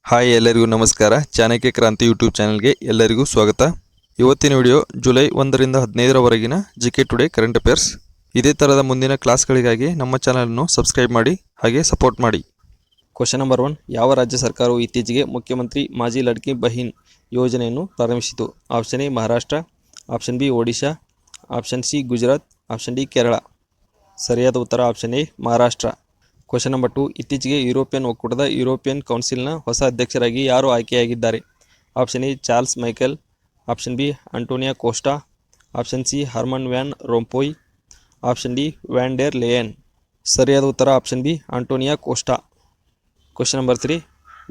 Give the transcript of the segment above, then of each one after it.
Hi ಎಲ್ಲರಿಗೂ ನಮಸ್ಕಾರ. ಚಾಣಕ್ಯ ಕ್ರಾಂತಿ ಯೂಟ್ಯೂಬ್ ಚಾನಲ್ಗೆ ಎಲ್ಲರಿಗೂ ಸ್ವಾಗತ. ಇವತ್ತಿನ ವಿಡಿಯೋ ಜುಲೈ 1ರಿಂದ 15ರವರೆಗಿನ ಜಿಕೆ ಟುಡೇ ಕರೆಂಟ್ ಅಫೇರ್ಸ್. ಇದೇ ಥರದ ಮುಂದಿನ ಕ್ಲಾಸ್ಗಳಿಗಾಗಿ ನಮ್ಮ ಚಾನಲನ್ನು ಸಬ್ಸ್ಕ್ರೈಬ್ ಮಾಡಿ ಹಾಗೆ ಸಪೋರ್ಟ್ ಮಾಡಿ. Question number 1. ಯಾವ ರಾಜ್ಯ ಸರ್ಕಾರವು ಇತ್ತೀಚೆಗೆ ಮುಖ್ಯಮಂತ್ರಿ ಮಾಜಿ ಲಡ್ಕಿ ಬಹಿನ್ ಯೋಜನೆಯನ್ನು ಪ್ರಾರಂಭಿಸಿತು? Option A Maharashtra, option B Odisha, option C Gujarat, option D Kerala. ಸರಿಯಾದ ಉತ್ತರ option A Maharashtra. Question number 2. ಇತ್ತೀಚೆಗೆ ಯುರೋಪಿಯನ್ ಒಕ್ಕೂಟದ ಯುರೋಪಿಯನ್ ಕೌನ್ಸಿಲ್ನ ಹೊಸ ಅಧ್ಯಕ್ಷರಾಗಿ ಯಾರು ಆಯ್ಕೆಯಾಗಿದ್ದಾರೆ? Option A Charles Michel, option B Antonio Costa, option C Herman Van Rompuy, option D Van der Leyen. ಸರಿಯಾದ ಉತ್ತರ option B Antonio Costa. Question number 3.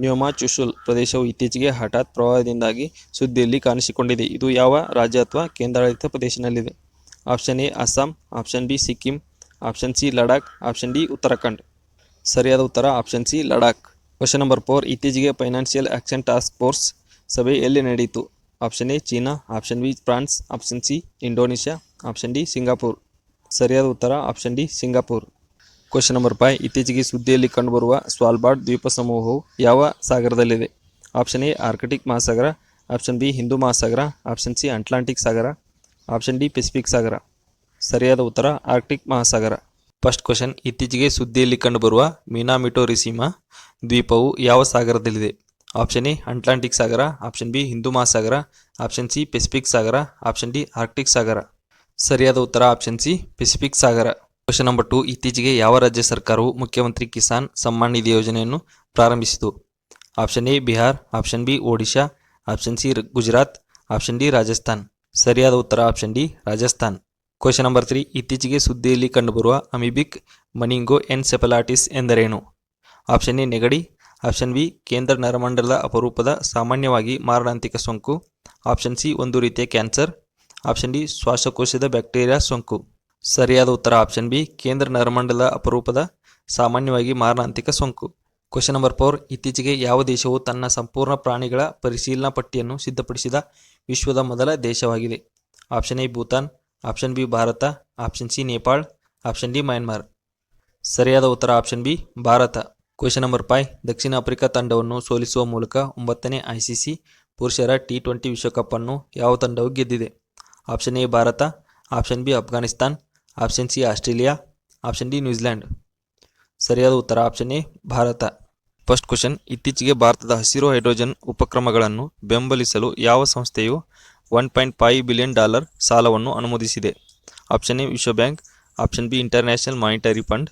Nyoma Chushul ಪ್ರದೇಶವು ಇತ್ತೀಚೆಗೆ ಹಠಾತ್ ಪ್ರವಾಹದಿಂದಾಗಿ ಸುದ್ದಿಯಲ್ಲಿ ಕಾಣಿಸಿಕೊಂಡಿದೆ. ಇದು ಯಾವ ರಾಜ್ಯ ಅಥವಾ ಕೇಂದ್ರಾಡಳಿತ ಪ್ರದೇಶದಲ್ಲಿದೆ? Option A Assam, option B Sikkim, option C Ladakh, option D Uttarakhand. ಸರಿಯಾದ ಉತ್ತರ option C Ladakh. Question number 4. ಇತ್ತೀಚೆಗೆ ಫೈನಾನ್ಷಿಯಲ್ ಆಕ್ಷನ್ ಟಾಸ್ಕ್ ಫೋರ್ಸ್ ಸಭೆ ಎಲ್ಲಿ ನಡೆಯಿತು? Option A China, option B France, option C Indonesia, option D Singapore. ಸರಿಯಾದ ಉತ್ತರ option D Singapore. Question number 5. ಇತ್ತೀಚೆಗೆ ಸುದ್ದಿಯಲ್ಲಿ ಕಂಡುಬರುವ ಸ್ವಾಲ್ಬಾರ್ಡ್ ದ್ವೀಪ ಸಮೂಹವು ಯಾವ ಸಾಗರದಲ್ಲಿದೆ? ಆಪ್ಷನ್ ಎ ಆರ್ಕಿಟಿಕ್ ಮಹಾಸಾಗರ, ಆಪ್ಷನ್ ಬಿ ಹಿಂದೂ ಮಹಾಸಾಗರ, ಆಪ್ಷನ್ ಸಿ ಅಟ್ಲಾಂಟಿಕ್ ಸಾಗರ, ಆಪ್ಷನ್ ಡಿ ಪೆಸಿಫಿಕ್ ಸಾಗರ. ಸರಿಯಾದ ಉತ್ತರ ಆರ್ಕ್ಟಿಕ್ ಮಹಾಸಾಗರ. First question. ಇತ್ತೀಚೆಗೆ ಸುದ್ದಿಯಲ್ಲಿ ಕಂಡುಬರುವ ಮಿನಾಮಿಟೋರಿಸಿಮಾ ದ್ವೀಪವು ಯಾವ ಸಾಗರದಲ್ಲಿದೆ? ಆಪ್ಷನ್ ಎ ಅಟ್ಲಾಂಟಿಕ್ ಸಾಗರ, ಆಪ್ಷನ್ ಬಿ ಹಿಂದೂ ಮಹಾಸಾಗರ, ಆಪ್ಷನ್ ಸಿ ಪೆಸಿಫಿಕ್ ಸಾಗರ, ಆಪ್ಷನ್ ಡಿ ಆರ್ಕ್ಟಿಕ್ ಸಾಗರ. ಸರಿಯಾದ ಉತ್ತರ ಆಪ್ಷನ್ ಸಿ ಪೆಸಿಫಿಕ್ ಸಾಗರ. Question number 2. ಇತ್ತೀಚೆಗೆ ಯಾವ ರಾಜ್ಯ ಸರ್ಕಾರವು ಮುಖ್ಯಮಂತ್ರಿ ಕಿಸಾನ್ ಸಮ್ಮಾನ್ ನಿಧಿ ಯೋಜನೆಯನ್ನು ಪ್ರಾರಂಭಿಸಿತು? Option A Bihar, option B Odisha, option C Gujarat, option D Rajasthan. ಸರಿಯಾದ ಉತ್ತರ option D Rajasthan. Question number 3. ಇತ್ತೀಚೆಗೆ ಸುದ್ದಿಯಲ್ಲಿ ಕಂಡುಬರುವ ಅಮೀಬಿಕ್ ಮನಿಂಗೋ ಎನ್ಸೆಫಲಾಟಿಸ್ ಎಂದರೇನು? ಆಪ್ಷನ್ ಎ ನೆಗಡಿ, ಆಪ್ಷನ್ ಬಿ ಕೇಂದ್ರ ನರಮಂಡಲದ ಅಪರೂಪದ ಸಾಮಾನ್ಯವಾಗಿ ಮಾರಣಾಂತಿಕ ಸೋಂಕು, ಆಪ್ಷನ್ ಸಿ ಒಂದು ರೀತಿಯ ಕ್ಯಾನ್ಸರ್, ಆಪ್ಷನ್ ಡಿ ಶ್ವಾಸಕೋಶದ ಬ್ಯಾಕ್ಟೀರಿಯಾ ಸೋಂಕು. ಸರಿಯಾದ ಉತ್ತರ ಆಪ್ಷನ್ ಬಿ ಕೇಂದ್ರ ನರಮಂಡಲದ ಅಪರೂಪದ ಸಾಮಾನ್ಯವಾಗಿ ಮಾರಣಾಂತಿಕ ಸೋಂಕು. Question number 4. ಇತ್ತೀಚೆಗೆ ಯಾವ ದೇಶವು ತನ್ನ ಸಂಪೂರ್ಣ ಪ್ರಾಣಿಗಳ ಪರಿಶೀಲನಾ ಪಟ್ಟಿಯನ್ನು ಸಿದ್ಧಪಡಿಸಿದ ವಿಶ್ವದ ಮೊದಲ ದೇಶವಾಗಿದೆ? Option A Bhutan, option B Bharat, option C Nepal, option D Myanmar. ಸರಿಯಾದ ಉತ್ತರ option B Bharat. Question number 5. ದಕ್ಷಿಣ ಆಫ್ರಿಕಾ ತಂಡವನ್ನು ಸೋಲಿಸುವ ಮೂಲಕ 9ನೇ ICC ಪುರುಷರ T20 ವಿಶ್ವಕಪ್ ಅನ್ನು ಯಾವ ತಂಡವು ಗೆದ್ದಿದೆ? Option A Bharat, option B Afghanistan, option C Australia, option D New Zealand. ಸರಿಯಾದ ಉತ್ತರ option A Bharat. First question. ಇತ್ತೀಚೆಗೆ ಭಾರತದ ಹಸಿರು ಹೈಡ್ರೋಜನ್ ಉಪಕ್ರಮಗಳನ್ನು ಬೆಂಬಲಿಸಲು ಯಾವ ಸಂಸ್ಥೆಯು $1.5 ಬಿಲಿಯನ್ ಸಾಲವನ್ನು ಅನುಮೋದಿಸಿದೆ? ಆಪ್ಷನ್ ಎ ವಿಶ್ವ bank, option B international monetary fund,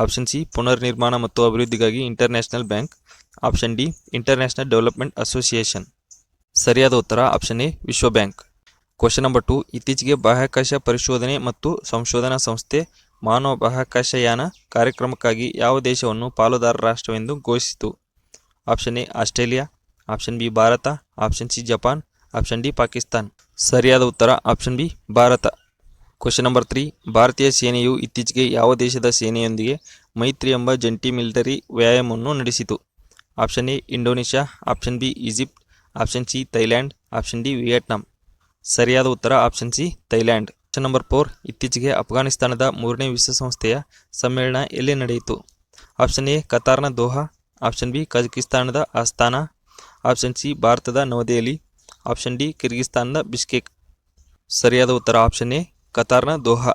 option C ಪುನರ್ನಿರ್ಮಾಣ ಮತ್ತು ಅಭಿವೃದ್ಧಿಗಾಗಿ international bank, option D international development association. ಸರಿಯಾದ ಉತ್ತರ ಆಪ್ಷನ್ ಎ ವಿಶ್ವ ಬ್ಯಾಂಕ್. Question number 2. ಇತ್ತೀಚೆಗೆ ಬಾಹ್ಯಾಕಾಶ ಪರಿಶೋಧನೆ ಮತ್ತು ಸಂಶೋಧನಾ ಸಂಸ್ಥೆ ಮಾನವ ಬಾಹ್ಯಾಕಾಶಯಾನ ಕಾರ್ಯಕ್ರಮಕ್ಕಾಗಿ ಯಾವ ದೇಶವನ್ನು ಪಾಲುದಾರ ರಾಷ್ಟ್ರವೆಂದು ಘೋಷಿಸಿತು? Option A Australia, option B Bharat, option C Japan, option D Pakistan. ಸರಿಯಾದ ಉತ್ತರ option B Bharat. Question number 3. ಭಾರತೀಯ ಸೇನೆಯು ಇತ್ತೀಚೆಗೆ ಯಾವ ದೇಶದ ಸೇನೆಯೊಂದಿಗೆ ಮೈತ್ರಿ ಎಂಬ ಜಂಟಿ ಮಿಲಿಟರಿ ವ್ಯಾಯಾಮವನ್ನು ನಡೆಸಿತು? Option A Indonesia, option B Egypt, option C Thailand, option D Vietnam. ಸರಿಯಾದ ಉತ್ತರ option C Thailand. Question number 4. ಇತ್ತೀಚೆಗೆ ಅಫ್ಘಾನಿಸ್ತಾನದ 3ನೇ ವಿಶ್ವಸಂಸ್ಥೆಯ ಸಮ್ಮೇಳನ ಎಲ್ಲಿ ನಡೆಯಿತು? ಆಪ್ಷನ್ ಎ ಕತಾರ್ನ ದೋಹಾ, ಆಪ್ಷನ್ ಬಿ ಕಜಕಿಸ್ತಾನದ ಆಸ್ತಾನಾ, ಆಪ್ಷನ್ ಸಿ ಭಾರತದ ನವದೆಹಲಿ, ಆಪ್ಷನ್ ಡಿ ಕಿರ್ಗಿಸ್ತಾನದ ಬಿಷ್ಕೇಕ್. ಸರಿಯಾದ ಉತ್ತರ ಆಪ್ಷನ್ ಎ ಕತಾರ್ನ Doha.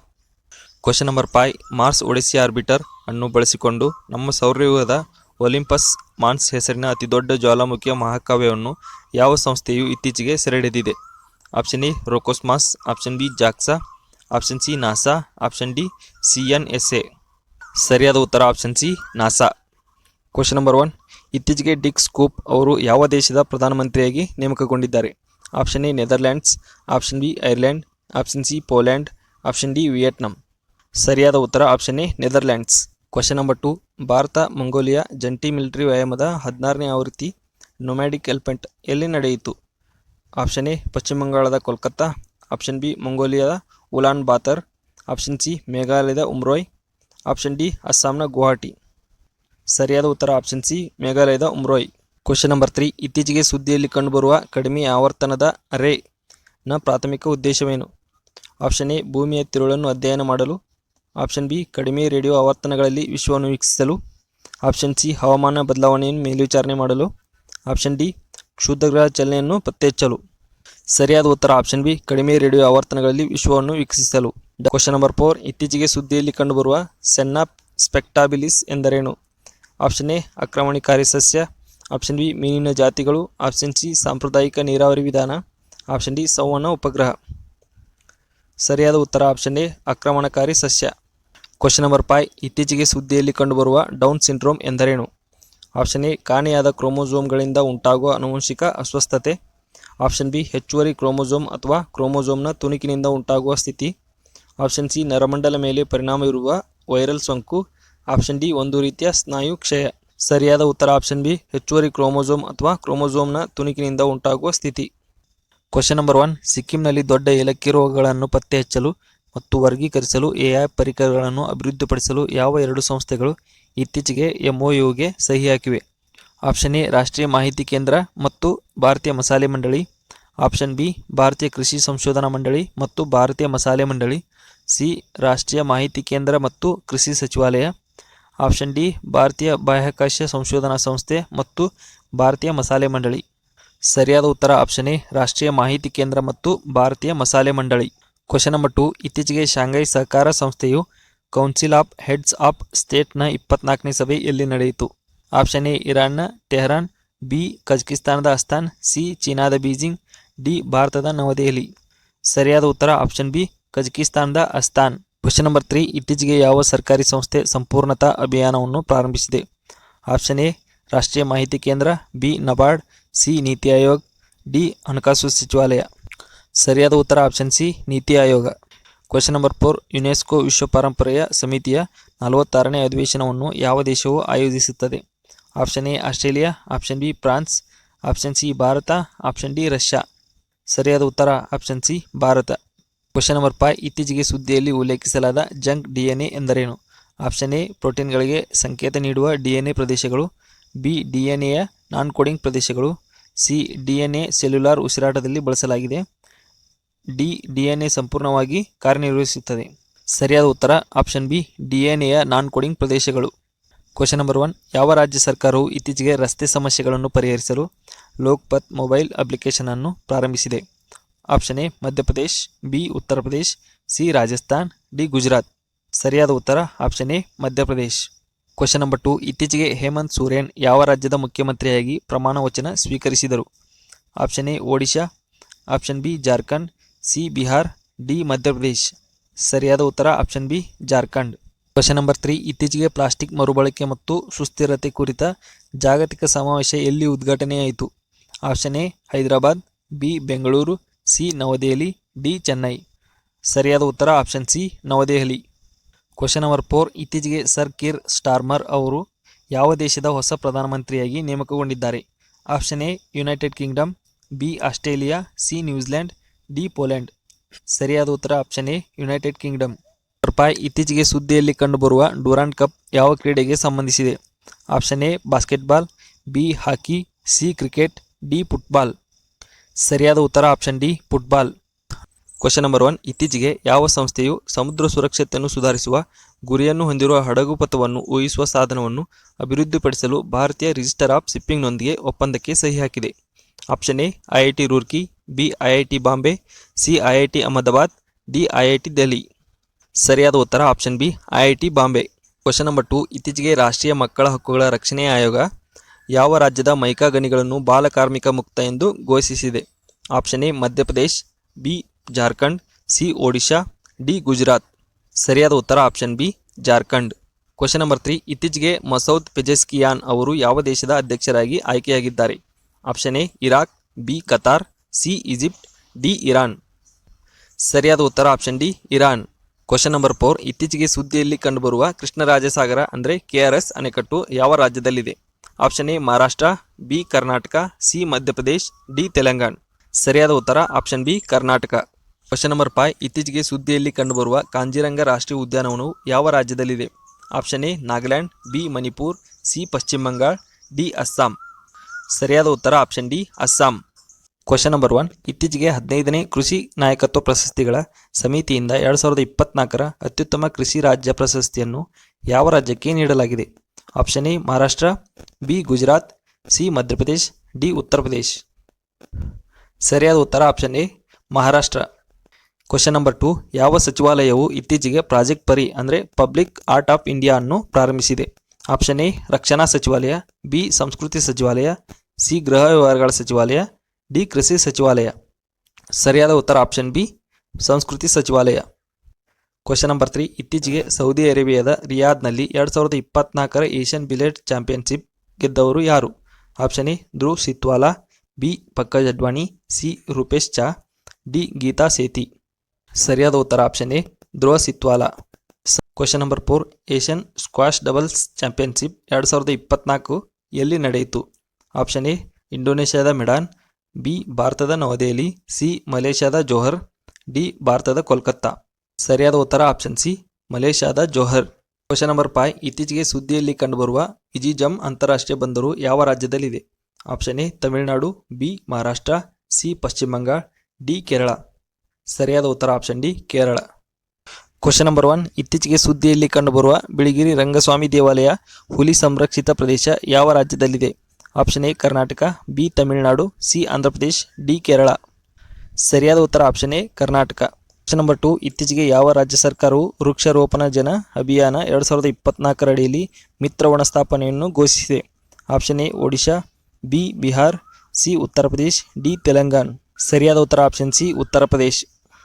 Question number 5. Mars Odyssey orbiter ಅನ್ನು ಬಳಸಿಕೊಂಡು ನಮ್ಮ ಸೌರವ್ಯೂಹದ ಒಲಿಂಪಸ್ ಮಾನ್ಸ್ ಹೆಸರಿನ ಅತಿದೊಡ್ಡ ಜ್ವಾಲಾಮುಖಿಯ ಮಹಾಕಾವ್ಯವನ್ನು ಯಾವ ಸಂಸ್ಥೆಯು ಇತ್ತೀಚೆಗೆ ಸೆರೆಹಿಡಿದಿದೆ? Option A Roscosmos, option B JAXA, option C NASA, option D CNSA. ಸರಿಯಾದ ಉತ್ತರ option C NASA. Question number 1. ಇತ್ತೀಚೆಗೆ ಡಿಕ್ ಸ್ಕೂಪ್ ಅವರು ಯಾವ ದೇಶದ ಪ್ರಧಾನಮಂತ್ರಿಯಾಗಿ ನೇಮಕಗೊಂಡಿದ್ದಾರೆ? Option A Netherlands, option B Ireland, option C Poland, option D Vietnam. ಸರಿಯಾದ ಉತ್ತರ option A Netherlands. Question number 2. Bharat Mongolia ಜಂಟಿ ಮಿಲಿಟರಿ ವ್ಯಾಯಾಮದ 16ನೇ ಆವೃತ್ತಿ ನೊಮ್ಯಾಡಿಕ್ ಎಲಿಫೆಂಟ್ ಎಲ್ಲಿ ನಡೆಯಿತು? ಆಪ್ಷನ್ ಎ ಪಶ್ಚಿಮ ಬಂಗಾಳದ ಕೋಲ್ಕತ್ತಾ, ಆಪ್ಷನ್ ಬಿ ಮಂಗೋಲಿಯಾದ ಉಲಾನ್ ಬಾತರ್, ಆಪ್ಷನ್ ಸಿ ಮೇಘಾಲಯದ ಉಮ್ರೋಯ್, ಆಪ್ಷನ್ ಡಿ ಅಸ್ಸಾಂನ ಗುವಾಹಟಿ. ಸರಿಯಾದ ಉತ್ತರ ಆಪ್ಷನ್ ಸಿ ಮೇಘಾಲಯದ ಉಮ್ರೋಯ್. Question number 3. ಇತ್ತೀಚೆಗೆ ಸುದ್ದಿಯಲ್ಲಿ ಕಂಡುಬರುವ ಕಡಿಮೆ ಆವರ್ತನದ ಅರೇ ನ ಪ್ರಾಥಮಿಕ ಉದ್ದೇಶವೇನು? ಆಪ್ಷನ್ ಎ ಭೂಮಿಯ ತಿರುಳನ್ನು ಅಧ್ಯಯನ ಮಾಡಲು, ಆಪ್ಷನ್ ಬಿ ಕಡಿಮೆ ರೇಡಿಯೋ ಆವರ್ತನಗಳಲ್ಲಿ ವಿಶ್ವವನ್ನು ವೀಕ್ಷಿಸಲು, ಆಪ್ಷನ್ ಸಿ ಹವಾಮಾನ ಬದಲಾವಣೆಯನ್ನು ಮೇಲ್ವಿಚಾರಣೆ ಮಾಡಲು, ಆಪ್ಷನ್ ಡಿ ಕ್ಷುದ್ರಗ್ರಹ ಚಲನೆಯನ್ನು ಪತ್ತೆ ಹಚ್ಚಲು. ಸರಿಯಾದ ಉತ್ತರ ಆಪ್ಷನ್ ಬಿ ಕಡಿಮೆ ರೇಡಿಯೋ ಆವರ್ತನಗಳಲ್ಲಿ ವಿಶ್ವವನ್ನು ವೀಕ್ಷಿಸಲು. ಕ್ವಶನ್ ನಂಬರ್ 4 ಇತ್ತೀಚೆಗೆ ಸುದ್ದಿಯಲ್ಲಿ ಕಂಡುಬರುವ ಸೆನ್ನಾ ಸ್ಪೆಕ್ಟಾಬಿಲಿಸ್ ಎಂದರೇನು? ಆಪ್ಷನ್ ಎ ಆಕ್ರಮಣಕಾರಿ ಸಸ್ಯ, ಆಪ್ಷನ್ ಬಿ ಮೀನಿನ ಜಾತಿಗಳು, ಆಪ್ಷನ್ ಸಿ ಸಾಂಪ್ರದಾಯಿಕ ನೀರಾವರಿ ವಿಧಾನ, ಆಪ್ಷನ್ ಡಿ ಸಂವಹನ ಉಪಗ್ರಹ. ಸರಿಯಾದ ಉತ್ತರ ಆಪ್ಷನ್ ಎ ಆಕ್ರಮಣಕಾರಿ ಸಸ್ಯ. ಕ್ವಶನ್ ನಂಬರ್ 5 ಇತ್ತೀಚೆಗೆ ಸುದ್ದಿಯಲ್ಲಿ ಕಂಡುಬರುವ ಡೌನ್ ಸಿಂಡ್ರೋಮ್ ಎಂದರೇನು? ಆಪ್ಷನ್ ಎ ಕಾಣೆಯಾದ ಕ್ರೋಮೋಸೋಮ್ಗಳಿಂದ ಉಂಟಾಗುವ ಆನುವಂಶಿಕ ಅಸ್ವಸ್ಥತೆ, ಆಪ್ಷನ್ ಬಿ ಹೆಚ್ಚುವರಿ ಕ್ರೋಮೋಸೋಮ್ ಅಥವಾ ಕ್ರೋಮೋಸೋಮ್ನ ತುಣುಕಿನಿಂದ ಉಂಟಾಗುವ ಸ್ಥಿತಿ, ಆಪ್ಷನ್ ಸಿ ನರಮಂಡಲ ಮೇಲೆ ಪರಿಣಾಮ ಬೀರುವ ವೈರಲ್ ಸೋಂಕು, ಆಪ್ಷನ್ ಡಿ ಒಂದು ರೀತಿಯ ಸ್ನಾಯು ಕ್ಷಯ. ಸರಿಯಾದ ಉತ್ತರ ಆಪ್ಷನ್ ಬಿ ಹೆಚ್ಚುವರಿ ಕ್ರೋಮೋಸೋಮ್ ಅಥವಾ ಕ್ರೋಮೋಸೋಮ್ನ ತುಣುಕಿನಿಂದ ಉಂಟಾಗುವ ಸ್ಥಿತಿ. ಕ್ವಶನ್ ನಂಬರ್ 1 ಸಿಕ್ಕಿಂನಲ್ಲಿ ದೊಡ್ಡ ಏಲಕ್ಕಿ ರೋಗಗಳನ್ನು ಪತ್ತೆ ಹಚ್ಚಲು ಮತ್ತು ವರ್ಗೀಕರಿಸಲು ಎಐ ಪರಿಕರಗಳನ್ನು ಅಭಿವೃದ್ಧಿಪಡಿಸಲು ಯಾವ ಎರಡು ಸಂಸ್ಥೆಗಳು ಇತ್ತೀಚೆಗೆ MOUಗೆ ಸಹಿ ಹಾಕಿವೆ? ಆಪ್ಷನ್ ಎ ರಾಷ್ಟ್ರೀಯ ಮಾಹಿತಿ ಕೇಂದ್ರ ಮತ್ತು ಭಾರತೀಯ ಮಸಾಲೆ ಮಂಡಳಿ, ಆಪ್ಷನ್ ಬಿ ಭಾರತೀಯ ಕೃಷಿ ಸಂಶೋಧನಾ ಮಂಡಳಿ ಮತ್ತು ಭಾರತೀಯ ಮಸಾಲೆ ಮಂಡಳಿ, ಸಿ ರಾಷ್ಟ್ರೀಯ ಮಾಹಿತಿ ಕೇಂದ್ರ ಮತ್ತು ಕೃಷಿ ಸಚಿವಾಲಯ, ಆಪ್ಷನ್ ಡಿ ಭಾರತೀಯ ಬಾಹ್ಯಾಕಾಶ ಸಂಶೋಧನಾ ಸಂಸ್ಥೆ ಮತ್ತು ಭಾರತೀಯ ಮಸಾಲೆ ಮಂಡಳಿ. ಸರಿಯಾದ ಉತ್ತರ ಆಪ್ಷನ್ ಎ ರಾಷ್ಟ್ರೀಯ ಮಾಹಿತಿ ಕೇಂದ್ರ ಮತ್ತು ಭಾರತೀಯ ಮಸಾಲೆ ಮಂಡಳಿ. ಕ್ವಶನ್ ನಂಬರ್ 2 ಇತ್ತೀಚೆಗೆ ಶಾಂಘೈ ಸಹಕಾರ ಸಂಸ್ಥೆಯು ಕೌನ್ಸಿಲ್ ಆಫ್ ಹೆಡ್ಸ್ ಆಫ್ ಸ್ಟೇಟ್ನ 24ನೇ ಸಭೆ ಎಲ್ಲಿ ನಡೆಯಿತು? ಆಪ್ಷನ್ ಎ ಇರಾನ್ನ ಟೆಹರಾನ್, ಬಿ ಕಜಕಿಸ್ತಾನದ ಅಸ್ತಾನ್, ಸಿ ಚೀನಾದ ಬೀಜಿಂಗ್, ಡಿ ಭಾರತದ ನವದೆಹಲಿ. ಸರಿಯಾದ ಉತ್ತರ ಆಪ್ಷನ್ ಬಿ ಕಜಕಿಸ್ತಾನದ ಅಸ್ತಾನ್. ಕ್ವಶನ್ ನಂಬರ್ 3 ಇತ್ತೀಚೆಗೆ ಯಾವ ಸರ್ಕಾರಿ ಸಂಸ್ಥೆ ಸಂಪೂರ್ಣತಾ ಅಭಿಯಾನವನ್ನು ಪ್ರಾರಂಭಿಸಿದೆ? ಆಪ್ಷನ್ ಎ ರಾಷ್ಟ್ರೀಯ ಮಾಹಿತಿ ಕೇಂದ್ರ, ಬಿ ನಬಾರ್ಡ್, ಸಿ ನೀತಿ ಆಯೋಗ್, ಡಿ ಹಣಕಾಸು ಸಚಿವಾಲಯ. ಸರಿಯಾದ ಉತ್ತರ option C NITI Aayog. Question number 4 UNESCO ವಿಶ್ವ ಪರಂಪರೆಯ ಸಮಿತಿಯ 46ನೇ ಅಧಿವೇಶನವನ್ನು ಯಾವ ದೇಶವು ಆಯೋಜಿಸುತ್ತದೆ? Option A Australia, option B France, option C Bharat, option D Russia. ಸರಿಯಾದ ಉತ್ತರ option C Bharat. Question number 5 ಇತ್ತೀಚೆಗೆ ಸುದ್ದಿಯಲ್ಲಿ ಉಲ್ಲೇಖಿಸಲಾದ ಜಂಕ್ DNA ಎಂದರೇನು? ಆಪ್ಷನ್ ಎ ಪ್ರೋಟೀನ್ಗಳಿಗೆ ಸಂಕೇತ ನೀಡುವ DNA ಪ್ರದೇಶಗಳು, ಬಿ DNAಯ ನಾನ್ ಕೋಡಿಂಗ್ ಪ್ರದೇಶಗಳು, ಸಿ DNA ಸೆಲ್ಯುಲಾರ್ ಉಸಿರಾಟದಲ್ಲಿ ಬಳಸಲಾಗಿದೆ, ಡಿ DNA ಸಂಪೂರ್ಣವಾಗಿ ಕಾರ್ಯನಿರ್ವಹಿಸುತ್ತದೆ. ಸರಿಯಾದ ಉತ್ತರ ಆಪ್ಷನ್ ಬಿ DNAಯ ನಾನ್ ಕೋಡಿಂಗ್ ಪ್ರದೇಶಗಳು. ಕ್ವಶನ್ ನಂಬರ್ 1 ಯಾವ ರಾಜ್ಯ ಸರ್ಕಾರವು ಇತ್ತೀಚೆಗೆ ರಸ್ತೆ ಸಮಸ್ಯೆಗಳನ್ನು ಪರಿಹರಿಸಲು ಲೋಕ್ಪಥ್ ಮೊಬೈಲ್ ಅಪ್ಲಿಕೇಶನ್ ಅನ್ನು ಪ್ರಾರಂಭಿಸಿದೆ? Option A Madhya Pradesh, B Uttar Pradesh, C Rajasthan, D Gujarat. ಸರಿಯಾದ ಉತ್ತರ option A Madhya Pradesh. Question number 2 ಇತ್ತೀಚೆಗೆ ಹೇಮಂತ್ ಸೊರೇನ್ ಯಾವ ರಾಜ್ಯದ ಮುಖ್ಯಮಂತ್ರಿಯಾಗಿ ಪ್ರಮಾಣ ವಚನ ಸ್ವೀಕರಿಸಿದರು? Option A Odisha, option B Jharkhand, C Bihar, D Madhya Pradesh. ಸರಿಯಾದ ಉತ್ತರ option B Jharkhand. Question number 3 ಇತ್ತೀಚೆಗೆ ಪ್ಲಾಸ್ಟಿಕ್ ಮರುಬಳಕೆ ಮತ್ತು ಸುಸ್ಥಿರತೆ ಕುರಿತ ಜಾಗತಿಕ ಸಮಾವೇಶ ಎಲ್ಲಿ ಉದ್ಘಾಟನೆಯಾಯಿತು? Option A Hyderabad, B Bengaluru, C Navadehali, D Chennai. ಸರಿಯಾದ ಉತ್ತರ option C Navadehali. Question number 4 ಇತ್ತೀಚೆಗೆ ಸರ್ ಕೀರ್ ಸ್ಟಾರ್ಮರ್ ಅವರು ಯಾವ ದೇಶದ ಹೊಸ ಪ್ರಧಾನಮಂತ್ರಿಯಾಗಿ ನೇಮಕಗೊಂಡಿದ್ದಾರೆ? Option A United Kingdom, B Australia, C New Zealand, D Poland. ಸರಿಯಾದ ಉತ್ತರ ಆಪ್ಷನ್ ಎ ಯುನೈಟೆಡ್ ಕಿಂಗ್ಡಮ್. ಇತ್ತೀಚೆಗೆ ಸುದ್ದಿಯಲ್ಲಿ ಕಂಡುಬರುವ ಡ್ಯೂರಾಂಡ್ ಕಪ್ ಯಾವ ಕ್ರೀಡೆಗೆ ಸಂಬಂಧಿಸಿದೆ? Option A basketball, B hockey, C cricket, D football. ಸರಿಯಾದ ಉತ್ತರ option D football. Question number 1 ಇತ್ತೀಚೆಗೆ ಯಾವ ಸಂಸ್ಥೆಯು ಸಮುದ್ರ ಸುರಕ್ಷತೆಯನ್ನು ಸುಧಾರಿಸುವ ಗುರಿಯನ್ನು ಹೊಂದಿರುವ ಹಡಗು ಪಥವನ್ನು ಊಹಿಸುವ ಸಾಧನವನ್ನು ಅಭಿವೃದ್ಧಿಪಡಿಸಲು ಭಾರತೀಯ ರಿಜಿಸ್ಟರ್ ಆಫ್ ಶಿಪ್ಪಿಂಗ್ನೊಂದಿಗೆ ಒಪ್ಪಂದಕ್ಕೆ ಸಹಿ ಹಾಕಿದೆ? Option A IIT Roorkee, B IIT Bombay, C IIT Ahmedabad, D IIT Delhi. ಸರಿಯಾದ ಉತ್ತರ option B IIT Bombay. Question number 2 ಇತ್ತೀಚೆಗೆ ರಾಷ್ಟ್ರೀಯ ಮಕ್ಕಳ ಹಕ್ಕುಗಳ ರಕ್ಷಣೆ ಆಯೋಗ ಯಾವ ರಾಜ್ಯದ ಮೈಕಾ ಗಣಿಗಳನ್ನು ಬಾಲಕಾರ್ಮಿಕ ಮುಕ್ತ ಎಂದು ಘೋಷಿಸಿದೆ? Option A Madhya Pradesh, B Jharkhand, C Odisha, D Gujarat. ಸರಿಯಾದ ಉತ್ತರ option B Jharkhand. Question number 3 ಇತ್ತೀಚೆಗೆ ಮಸೌದ್ ಪೆಜೆಸ್ಕಿಯಾನ್ ಅವರು ಯಾವ ದೇಶದ ಅಧ್ಯಕ್ಷರಾಗಿ ಆಯ್ಕೆಯಾಗಿದ್ದಾರೆ? Option A Iraq, B Qatar, C Egypt, D Iran. ಸರಿಯಾದ ಉತ್ತರ option D Iran. Question number 4 ಇತ್ತೀಚೆಗೆ ಸುದ್ದಿಯಲ್ಲಿ ಕಂಡುಬರುವ ಕೃಷ್ಣರಾಜಸಾಗರ ಅಂದರೆ KRS ಅಣೆಕಟ್ಟು ಯಾವ ರಾಜ್ಯದಲ್ಲಿದೆ? Option A Maharashtra, B Karnataka, C Madhya Pradesh, D Telangana. ಸರಿಯಾದ ಉತ್ತರ option B Karnataka. Question number 5 ಇತ್ತೀಚೆಗೆ ಸುದ್ದಿಯಲ್ಲಿ ಕಂಡುಬರುವ ಕಾಂಜಿರಂಗ ರಾಷ್ಟ್ರೀಯ ಉದ್ಯಾನವನವು ಯಾವ ರಾಜ್ಯದಲ್ಲಿದೆ? Option A Nagaland, B Manipur, C ಪಶ್ಚಿಮ ಬಂಗಾಳ, ಡಿ ಅಸ್ಸಾಂ. ಸರಿಯಾದ ಉತ್ತರ option D Assam. Question number 1 ಇತ್ತೀಚೆಗೆ 15ನೇ ಕೃಷಿ ನಾಯಕತ್ವ ಪ್ರಶಸ್ತಿಗಳ ಸಮಿತಿಯಿಂದ 2024ರ ಅತ್ಯುತ್ತಮ ಕೃಷಿ ರಾಜ್ಯ ಪ್ರಶಸ್ತಿಯನ್ನು ಯಾವ ರಾಜ್ಯಕ್ಕೆ ನೀಡಲಾಗಿದೆ? Option A Maharashtra, B Gujarat, C Madhya Pradesh, D Uttar Pradesh. ಸರಿಯಾದ ಉತ್ತರ option A Maharashtra. Question number 2, ಯಾವ ಸಚಿವಾಲಯವು ಇತ್ತೀಚೆಗೆ ಪ್ರಾಜೆಕ್ಟ್ ಪರಿ ಅಂದರೆ ಪಬ್ಲಿಕ್ ಆರ್ಟ್ ಆಫ್ ಇಂಡಿಯಾ ಅನ್ನು ಪ್ರಾರಂಭಿಸಿದೆ? ಆಪ್ಷನ್ ಎ ರಕ್ಷಣಾ ಸಚಿವಾಲಯ, ಬಿ ಸಂಸ್ಕೃತಿ ಸಚಿವಾಲಯ, ಸಿ ಗೃಹ ವ್ಯವಹಾರಗಳ ಸಚಿವಾಲಯ, ಡಿ ಕೃಷಿ ಸಚಿವಾಲಯ. ಸರಿಯಾದ ಉತ್ತರ ಆಪ್ಷನ್ ಬಿ ಸಂಸ್ಕೃತಿ ಸಚಿವಾಲಯ. ಕ್ವಶನ್ ನಂಬರ್ 3, ಇತ್ತೀಚೆಗೆ ಸೌದಿ ಅರೇಬಿಯಾದ ರಿಯಾದ್ನಲ್ಲಿ 2024ರ ಏಷ್ಯನ್ ಬಿಲಿಯರ್ಡ್ ಚಾಂಪಿಯನ್ಶಿಪ್ ಗೆದ್ದವರು ಯಾರು? Option A Dhruv Sitwala, B Pankaj Advani, C Rupesh Shah, D Geeta Sethi. ಸರಿಯಾದ ಉತ್ತರ option A Dhruva Sitwala. Question number 4, Asian squash doubles championship 2024 ಎಲ್ಲಿ ನಡೆಯಿತು? ಆಪ್ಷನ್ ಎ ಇಂಡೋನೇಷ್ಯಾದ ಮೆಡಾನ್, ಬಿ ಭಾರತದ ನವದೆಹಲಿ, ಸಿ ಮಲೇಷ್ಯಾದ ಜೋಹರ್, ಡಿ ಭಾರತದ ಕೋಲ್ಕತ್ತಾ. ಸರಿಯಾದ ಉತ್ತರ ಆಪ್ಷನ್ ಸಿ ಮಲೇಷ್ಯಾದ ಜೋಹರ್. ಕ್ವಶನ್ ನಂಬರ್ 5, ಇತ್ತೀಚೆಗೆ ಸುದ್ದಿಯಲ್ಲಿ ಕಂಡುಬರುವ ಇಜಿಜಮ್ ಅಂತಾರಾಷ್ಟ್ರೀಯ ಬಂದರು ಯಾವ ರಾಜ್ಯದಲ್ಲಿದೆ? Option A Tamil Nadu, B Maharashtra, C ಪಶ್ಚಿಮ ಬಂಗಾಳ, ಡಿ ಕೇರಳ. ಸರಿಯಾದ ಉತ್ತರ option D Kerala. Question number 1, ಇತ್ತೀಚೆಗೆ ಸುದ್ದಿಯಲ್ಲಿ ಕಂಡುಬರುವ ಬಿಳಿಗಿರಿ ರಂಗಸ್ವಾಮಿ ದೇವಾಲಯ ಹುಲಿ ಸಂರಕ್ಷಿತ ಪ್ರದೇಶ ಯಾವ ರಾಜ್ಯದಲ್ಲಿದೆ? Option A Karnataka, B Tamil Nadu, C Andhra Pradesh, D Kerala. ಸರಿಯಾದ ಉತ್ತರ option A Karnataka. Question number 2, ಇತ್ತೀಚೆಗೆ ಯಾವ ರಾಜ್ಯ ಸರ್ಕಾರವು ವೃಕ್ಷಾರೋಪಣ ಜನ ಅಭಿಯಾನ 2024 ಅಡಿಯಲ್ಲಿ ಮಿತ್ರವನ ಸ್ಥಾಪನೆಯನ್ನು ಘೋಷಿಸಿದೆ? Option A Odisha, B Bihar, C Uttar Pradesh, D Telangana. ಸರಿಯಾದ ಉತ್ತರ option C Uttar Pradesh.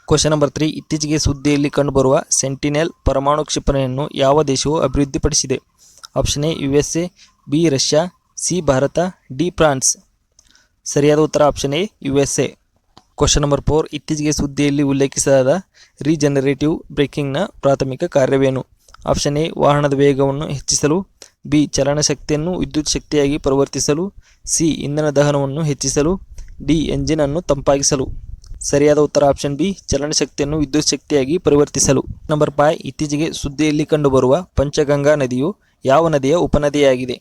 Question number 3, ಇತ್ತೀಚೆಗೆ ಸುದ್ದಿಯಲ್ಲಿ ಕಂಡುಬರುವ ಸೆಂಟಿನೆಲ್ ಪರಮಾಣು ಕ್ಷಿಪಣಿಯನ್ನು ಯಾವ ದೇಶವು ಅಭಿವೃದ್ಧಿಪಡಿಸಿದೆ? Option A USA, B Russia, C Bharat, D France. ಸರಿಯಾದ ಉತ್ತರ option A USA. Question number 4, ಇತ್ತೀಚೆಗೆ ಸುದ್ದಿಯಲ್ಲಿ ಉಲ್ಲೇಖಿಸಲಾದ ರೀಜನರೇಟಿವ್ ಬ್ರೇಕಿಂಗ್ನ ಪ್ರಾಥಮಿಕ ಕಾರ್ಯವೇನು? ಆಪ್ಷನ್ ಎ ವಾಹನದ ವೇಗವನ್ನು ಹೆಚ್ಚಿಸಲು, ಬಿ ಚಲನಶಕ್ತಿಯನ್ನು ವಿದ್ಯುತ್ ಶಕ್ತಿಯಾಗಿ ಪರಿವರ್ತಿಸಲು, ಸಿ ಇಂಧನ ದಹನವನ್ನು ಹೆಚ್ಚಿಸಲು, ಡಿ ಎಂಜಿನ್ ಅನ್ನು ತಂಪಾಗಿಸಲು. ಸರಿಯಾದ ಉತ್ತರ ಆಪ್ಷನ್ ಬಿ ಚಲನಶಕ್ತಿಯನ್ನು ವಿದ್ಯುತ್ ಶಕ್ತಿಯಾಗಿ ಪರಿವರ್ತಿಸಲು. ನಂಬರ್ 5, ಇತ್ತೀಚೆಗೆ ಸುದ್ದಿಯಲ್ಲಿ ಕಂಡುಬರುವ ಪಂಚಗಂಗಾ ನದಿಯು ಯಾವ ನದಿಯ ಉಪನದಿಯಾಗಿದೆ?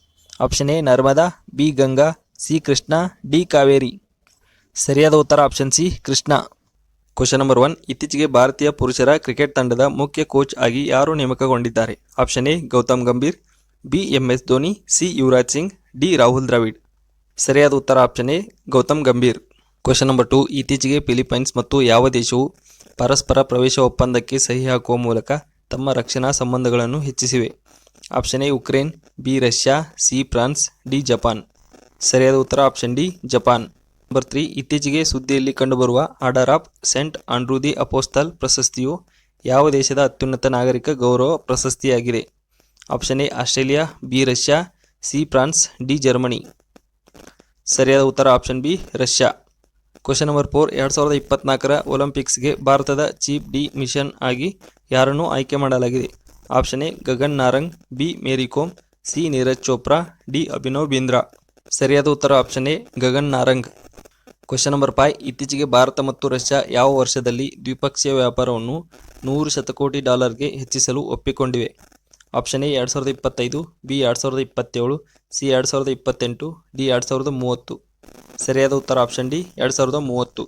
Option A Narmada, B Ganga, C Krishna, D Kaveri. ಸರಿಯಾದ ಉತ್ತರ option C Krishna. Question number 1, ಇತ್ತೀಚೆಗೆ ಭಾರತೀಯ ಪುರುಷರ ಕ್ರಿಕೆಟ್ ತಂಡದ ಮುಖ್ಯ ಕೋಚ್ ಆಗಿ ಯಾರು ನೇಮಕಗೊಂಡಿದ್ದಾರೆ? Option A Gautam Gambhir, B MS Dhoni, C Yuvraj Singh, D Rahul Dravid. ಸರಿಯಾದ ಉತ್ತರ option A Gautam Gambhir. Question number 2, ಇತ್ತೀಚೆಗೆ ಫಿಲಿಪೈನ್ಸ್ ಮತ್ತು ಯಾವ ದೇಶವು ಪರಸ್ಪರ ಪ್ರವೇಶ ಒಪ್ಪಂದಕ್ಕೆ ಸಹಿ ಹಾಕುವ ಮೂಲಕ ತಮ್ಮ ರಕ್ಷಣಾ ಸಂಬಂಧಗಳನ್ನು ಹೆಚ್ಚಿಸಿವೆ? Option A Ukraine, B Russia, C France, D Japan. ಸರಿಯಾದ ಉತ್ತರ ಆಪ್ಷನ್ ಡಿ ಜಪಾನ್. ನಂಬರ್ 3, ಇತ್ತೀಚೆಗೆ ಸುದ್ದಿಯಲ್ಲಿ ಕಂಡುಬರುವ order of saint Andrew the apostle ಪ್ರಶಸ್ತಿಯು ಯಾವ ದೇಶದ ಅತ್ಯುನ್ನತ ನಾಗರಿಕ ಗೌರವ ಪ್ರಶಸ್ತಿಯಾಗಿದೆ? Option A Australia, B Russia, C France, D Germany. ಸರಿಯಾದ ಉತ್ತರ option B Russia. Question number 4, 2024ರ ಒಲಿಂಪಿಕ್ಸ್ಗೆ ಭಾರತದ ಚೀಫ್ ಡಿ ಮಿಷನ್ ಆಗಿ ಯಾರನ್ನು ಆಯ್ಕೆ ಮಾಡಲಾಗಿದೆ? Option A Gagan Narang, B Mary Kom, C Neeraj Chopra, D Abhinav Bindra. ಸರಿಯಾದ ಉತ್ತರ option A Gagan Narang. Question number 5, ಇತ್ತೀಚೆಗೆ ಭಾರತ ಮತ್ತು ರಷ್ಯಾ ಯಾವ ವರ್ಷದಲ್ಲಿ ದ್ವಿಪಕ್ಷೀಯ ವ್ಯಾಪಾರವನ್ನು $100 ಶತಕೋಟಿ ಹೆಚ್ಚಿಸಲು ಒಪ್ಪಿಕೊಂಡಿವೆ? Option A 2025, B 2027, C 2028, D 2030. ಸರಿಯಾದ ಉತ್ತರ ಆಪ್ಷನ್ ಡಿ 2030.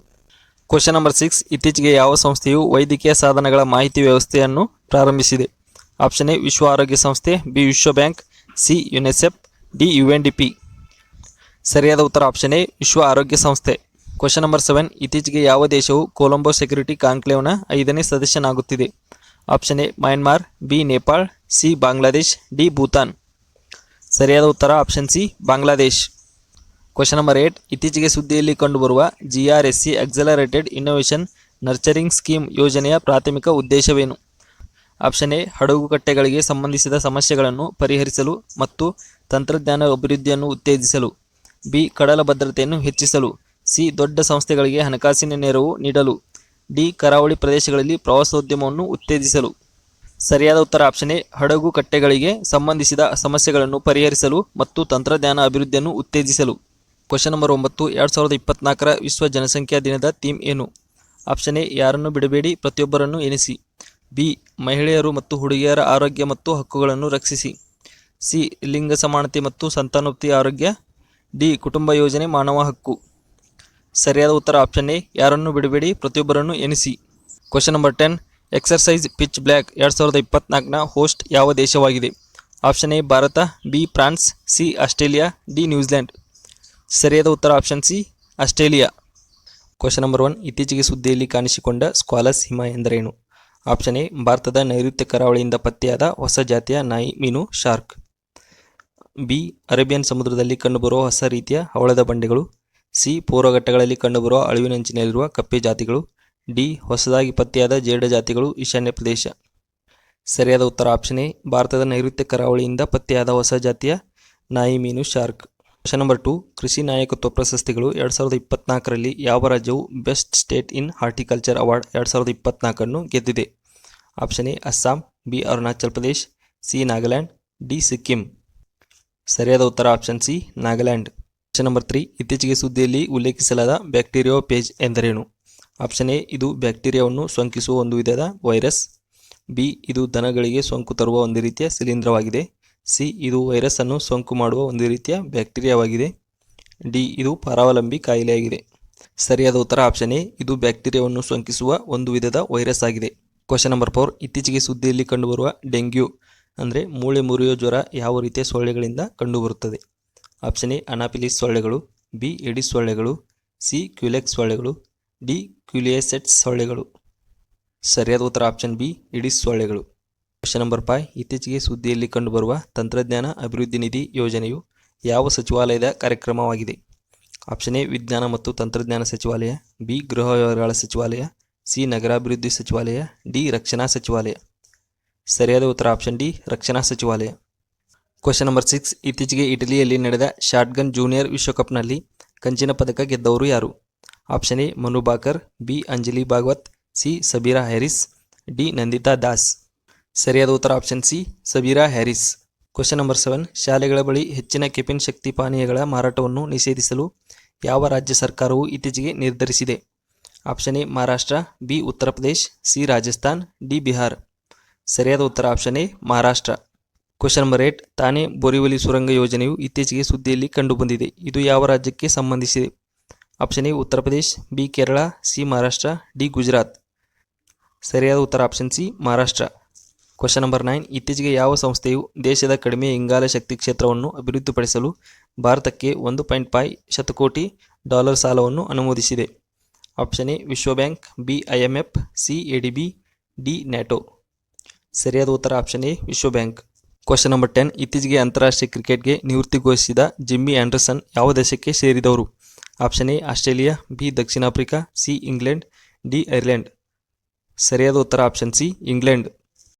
ಕ್ವಶನ್ ನಂಬರ್ 6, ಇತ್ತೀಚೆಗೆ ಯಾವ ಸಂಸ್ಥೆಯು ವೈದ್ಯಕೀಯ ಸಾಧನಗಳ ಮಾಹಿತಿ ವ್ಯವಸ್ಥೆಯನ್ನು ಪ್ರಾರಂಭಿಸಿದೆ? ಆಪ್ಷನ್ ಎ ವಿಶ್ವ ಆರೋಗ್ಯ ಸಂಸ್ಥೆ, ಬಿ ವಿಶ್ವ bank, C UNICEF, D UNDP. ಸರಿಯಾದ ಉತ್ತರ ಆಪ್ಷನ್ ಎ ವಿಶ್ವ ಆರೋಗ್ಯ ಸಂಸ್ಥೆ. ಕ್ವಶನ್ ನಂಬರ್ 7, ಇತ್ತೀಚೆಗೆ ಯಾವ ದೇಶವು ಕೊಲಂಬೋ ಸೆಕ್ಯೂರಿಟಿ ಕಾನ್ಕ್ಲೇವ್ನ 5ನೇ ಸದಸ್ಯನಾಗುತ್ತಿದೆ? Option A Myanmar, B Nepal, C Bangladesh, D Bhutan. ಸರಿಯಾದ ಉತ್ತರ option C Bangladesh. Question number 8, ಇತ್ತೀಚೆಗೆ ಸುದ್ದಿಯಲ್ಲಿ ಕಂಡುಬರುವ GRSC accelerated innovation nurturing scheme ಯೋಜನೆಯ ಪ್ರಾಥಮಿಕ ಉದ್ದೇಶವೇನು? ಆಪ್ಷನ್ ಎ ಹಡಗುಕಟ್ಟೆಗಳಿಗೆ ಸಂಬಂಧಿಸಿದ ಸಮಸ್ಯೆಗಳನ್ನು ಪರಿಹರಿಸಲು ಮತ್ತು ತಂತ್ರಜ್ಞಾನ ಅಭಿವೃದ್ಧಿಯನ್ನು ಉತ್ತೇಜಿಸಲು, ಬಿ ಕಡಲ ಭದ್ರತೆಯನ್ನು ಹೆಚ್ಚಿಸಲು, ಸಿ ದೊಡ್ಡ ಸಂಸ್ಥೆಗಳಿಗೆ ಹಣಕಾಸಿನ ನೆರವು ನೀಡಲು, ಡಿ ಕರಾವಳಿ ಪ್ರದೇಶಗಳಲ್ಲಿ ಪ್ರವಾಸೋದ್ಯಮವನ್ನು ಉತ್ತೇಜಿಸಲು. ಸರಿಯಾದ ಉತ್ತರ ಆಪ್ಷನ್ ಎ ಹಡಗು ಕಟ್ಟೆಗಳಿಗೆ ಸಂಬಂಧಿಸಿದ ಸಮಸ್ಯೆಗಳನ್ನು ಪರಿಹರಿಸಲು ಮತ್ತು ತಂತ್ರಜ್ಞಾನ ಅಭಿವೃದ್ಧಿಯನ್ನು ಉತ್ತೇಜಿಸಲು. ಕ್ವಶನ್ ನಂಬರ್ 9, 2024ರ ವಿಶ್ವ ಜನಸಂಖ್ಯಾ ದಿನದ ಥೀಮ್ ಏನು? ಆಪ್ಷನ್ ಎ ಯಾರನ್ನು ಬಿಡಬೇಡಿ, ಪ್ರತಿಯೊಬ್ಬರನ್ನು ಎನಿಸಿ, ಬಿ ಮಹಿಳೆಯರು ಮತ್ತು ಹುಡುಗಿಯರ ಆರೋಗ್ಯ ಮತ್ತು ಹಕ್ಕುಗಳನ್ನು ರಕ್ಷಿಸಿ, ಸಿ ಲಿಂಗ ಸಮಾನತೆ ಮತ್ತು ಸಂತಾನೋತ್ಪತ್ತಿ ಆರೋಗ್ಯ, ಡಿ ಕುಟುಂಬ ಯೋಜನೆ ಮಾನವ ಹಕ್ಕು. ಸರಿಯಾದ ಉತ್ತರ ಆಪ್ಷನ್ ಎ ಯಾರನ್ನು ಬಿಡಬೇಡಿ, ಪ್ರತಿಯೊಬ್ಬರನ್ನು ಎನಿಸಿ. Question number 10, exercise pitch black 2024ನ ಹೋಸ್ಟ್ ಯಾವ ದೇಶವಾಗಿದೆ? Option A Bharat, B France, C Australia, D New Zealand. ಸರಿಯಾದ ಉತ್ತರ option C Australia. Question number 1, ಇತ್ತೀಚೆಗೆ ಸುದ್ದಿಯಲ್ಲಿ ಕಾಣಿಸಿಕೊಂಡ ಸ್ಕ್ವಾಲಸ್ ಹಿಮ ಎಂದರೇನು? ಆಪ್ಷನ್ ಎ, ಭಾರತದ ನೈಋತ್ಯ ಕರಾವಳಿಯಿಂದ ಪತ್ತೆಯಾದ ಹೊಸ ಜಾತಿಯ ನಾಯಿ ಮೀನು ಶಾರ್ಕ್. ಬಿ, ಅರೇಬಿಯನ್ ಸಮುದ್ರದಲ್ಲಿ ಕಂಡುಬರುವ ಹೊಸ ರೀತಿಯ ಹವಳದ ಬಂಡೆಗಳು. ಸಿ, ಪೂರ್ವಘಟ್ಟಗಳಲ್ಲಿ ಕಂಡುಬರುವ ಅಳಿವಿನಂಚಿನಲ್ಲಿರುವ ಕಪ್ಪೆ ಜಾತಿಗಳು. ಡಿ, ಹೊಸದಾಗಿ ಪತ್ತೆಯಾದ ಜೇಡ ಜಾತಿಗಳು ಈಶಾನ್ಯ ಪ್ರದೇಶ. ಸರಿಯಾದ ಉತ್ತರ ಆಪ್ಷನ್ ಎ, ಭಾರತದ ನೈಋತ್ಯ ಕರಾವಳಿಯಿಂದ ಪತ್ತೆಯಾದ ಹೊಸ ಜಾತಿಯ ನಾಯಿ ಮೀನು ಶಾರ್ಕ್. ಕ್ವಶನ್ ನಂಬರ್ 2, ಕೃಷಿ ನಾಯಕತ್ವ ಪ್ರಶಸ್ತಿಗಳು 2024ರಲ್ಲಿ ಯಾವ ರಾಜ್ಯವು ಬೆಸ್ಟ್ ಸ್ಟೇಟ್ ಇನ್ ಹಾರ್ಟಿಕಲ್ಚರ್ ಅವಾರ್ಡ್ 2024 ಗೆದ್ದಿದೆ? Option A Assam, B Arunachal Pradesh, C Nagaland, D Sikkim. ಸರಿಯಾದ ಉತ್ತರ option C Nagaland. Question number 3, ಇತ್ತೀಚೆಗೆ ಸುದ್ದಿಯಲ್ಲಿ ಉಲ್ಲೇಖಿಸಲಾದ ಬ್ಯಾಕ್ಟೀರಿಯೋಫೇಜ್ ಎಂದರೇನು? ಆಪ್ಷನ್ ಎ, ಇದು ಬ್ಯಾಕ್ಟೀರಿಯಾವನ್ನು ಸೋಂಕಿಸುವ ಒಂದು ವಿಧದ ವೈರಸ್. ಬಿ, ಇದು ದನಗಳಿಗೆ ಸೋಂಕು ತರುವ ಒಂದು ರೀತಿಯ ಶಿಲೀಂಧ್ರವಾಗಿದೆ. ಸಿ, ಇದು ವೈರಸ್ ಅನ್ನು ಸೋಂಕು ಮಾಡುವ ಒಂದು ರೀತಿಯ ಬ್ಯಾಕ್ಟೀರಿಯಾವಾಗಿದೆ. ಡಿ, ಇದು ಪರಾವಲಂಬಿ ಕಾಯಿಲೆಯಾಗಿದೆ. ಸರಿಯಾದ ಉತ್ತರ ಆಪ್ಷನ್ ಎ, ಇದು ಬ್ಯಾಕ್ಟೀರಿಯಾವನ್ನು ಸೋಂಕಿಸುವ ಒಂದು ವಿಧದ ವೈರಸ್ ಆಗಿದೆ. ಕ್ವಶನ್ ನಂಬರ್ 4, ಇತ್ತೀಚೆಗೆ ಸುದ್ದಿಯಲ್ಲಿ ಕಂಡುಬರುವ ಡೆಂಗ್ಯೂ ಅಂದರೆ ಮೂಳೆ ಮುರಿಯೋ ಜ್ವರ ಯಾವ ರೀತಿಯ ಸೊಳ್ಳೆಗಳಿಂದ ಕಂಡುಬರುತ್ತದೆ? ಆಪ್ಷನ್ ಎ ಅನಾಫಿಲಿಸ್ ಸೊಳ್ಳೆಗಳು, ಬಿ ಎಡಿಸ್ ಸೊಳ್ಳೆಗಳು, ಸಿ ಕ್ಯುಲೆಕ್ಸ್ ಸೊಳ್ಳೆಗಳು, ಡಿ ಕ್ಯುಲಿಯಸೆಟ್ಸ್ ಸೊಳ್ಳೆಗಳು. ಸರಿಯಾದ ಉತ್ತರ ಆಪ್ಷನ್ ಬಿ ಎಡಿಸ್ ಸೊಳ್ಳೆಗಳು. ಕ್ವಶನ್ ನಂಬರ್ 5, ಇತ್ತೀಚೆಗೆ ಸುದ್ದಿಯಲ್ಲಿ ಕಂಡುಬರುವ ತಂತ್ರಜ್ಞಾನ ಅಭಿವೃದ್ಧಿ ನಿಧಿ ಯೋಜನೆಯು ಯಾವ ಸಚಿವಾಲಯದ ಕಾರ್ಯಕ್ರಮವಾಗಿದೆ? ಆಪ್ಷನ್ ಎ ವಿಜ್ಞಾನ ಮತ್ತು ತಂತ್ರಜ್ಞಾನ ಸಚಿವಾಲಯ, ಬಿ ಗೃಹ ವ್ಯವಹಾರಗಳ ಸಚಿವಾಲಯ, ಸಿ ನಗರಾಭಿವೃದ್ಧಿ ಸಚಿವಾಲಯ, ಡಿ ರಕ್ಷಣಾ ಸಚಿವಾಲಯ. ಸರಿಯಾದ ಉತ್ತರ ಆಪ್ಷನ್ ಡಿ ರಕ್ಷಣಾ ಸಚಿವಾಲಯ. ಕ್ವಶನ್ ನಂಬರ್ 6, ಇತ್ತೀಚೆಗೆ ಇಟಲಿಯಲ್ಲಿ ನಡೆದ ಶಾಟ್ಗನ್ ಜೂನಿಯರ್ ವಿಶ್ವಕಪ್ನಲ್ಲಿ ಕಂಚಿನ ಪದಕ ಗೆದ್ದವರು ಯಾರು? Option A Manu Bhaker, B Anjali Bhagwat, C Sabeera Harris, D Nandita Das. ಸರಿಯಾದ ಉತ್ತರ option C Sabeera Harris. Question number 7, ಶಾಲೆಗಳ ಬಳಿ ಹೆಚ್ಚಿನ ಕೆಫಿನ್ ಶಕ್ತಿ ಪಾನೀಯಗಳ ಮಾರಾಟವನ್ನು ನಿಷೇಧಿಸಲು ಯಾವ ರಾಜ್ಯ ಸರ್ಕಾರವು ಇತ್ತೀಚೆಗೆ ನಿರ್ಧರಿಸಿದೆ? Option A Maharashtra, B Uttar Pradesh, C Rajasthan, D Bihar. ಸರಿಯಾದ ಉತ್ತರ option A Maharashtra. Question number 8, ತಾನೆ ಬೋರಿವಲಿ ಸುರಂಗ ಯೋಜನೆಯು ಇತ್ತೀಚೆಗೆ ಸುದ್ದಿಯಲ್ಲಿ ಕಂಡುಬಂದಿದೆ. ಇದು ಯಾವ ರಾಜ್ಯಕ್ಕೆ ಸಂಬಂಧಿಸಿದೆ? Option A Uttar Pradesh, B Kerala, C Maharashtra, D Gujarat. ಸರಿಯಾದ ಉತ್ತರ option C Maharashtra. Question number 9, ಇತ್ತೀಚೆಗೆ ಯಾವ ಸಂಸ್ಥೆಯು ದೇಶದ ಕಡಿಮೆ ಇಂಗಾಲ ಶಕ್ತಿ ಕ್ಷೇತ್ರವನ್ನು ಅಭಿವೃದ್ಧಿಪಡಿಸಲು ಭಾರತಕ್ಕೆ $1.5 ಶತಕೋಟಿ ಸಾಲವನ್ನು ಅನುಮೋದಿಸಿದೆ? ಆಪ್ಷನ್ ಎ ವಿಶ್ವ bank, B IMF, C ADB, D NATO. ಸರಿಯಾದ ಉತ್ತರ ಆಪ್ಷನ್ ಎ ವಿಶ್ವ ಬ್ಯಾಂಕ್. ಕ್ವಶನ್ ನಂಬರ್ 10, ಇತ್ತೀಚೆಗೆ ಅಂತಾರಾಷ್ಟ್ರೀಯ ಕ್ರಿಕೆಟ್ಗೆ ನಿವೃತ್ತಿ ಘೋಷಿಸಿದ ಜಿಮ್ಮಿ ಆಂಡರ್ಸನ್ ಯಾವ ದೇಶಕ್ಕೆ ಸೇರಿದವರು? Option A Australia, B Dakshina Africa, C England, D Ireland. ಸರಿಯಾದ ಉತ್ತರ ಆಪ್ಷನ್ ಸಿ ಇಂಗ್ಲೆಂಡ್.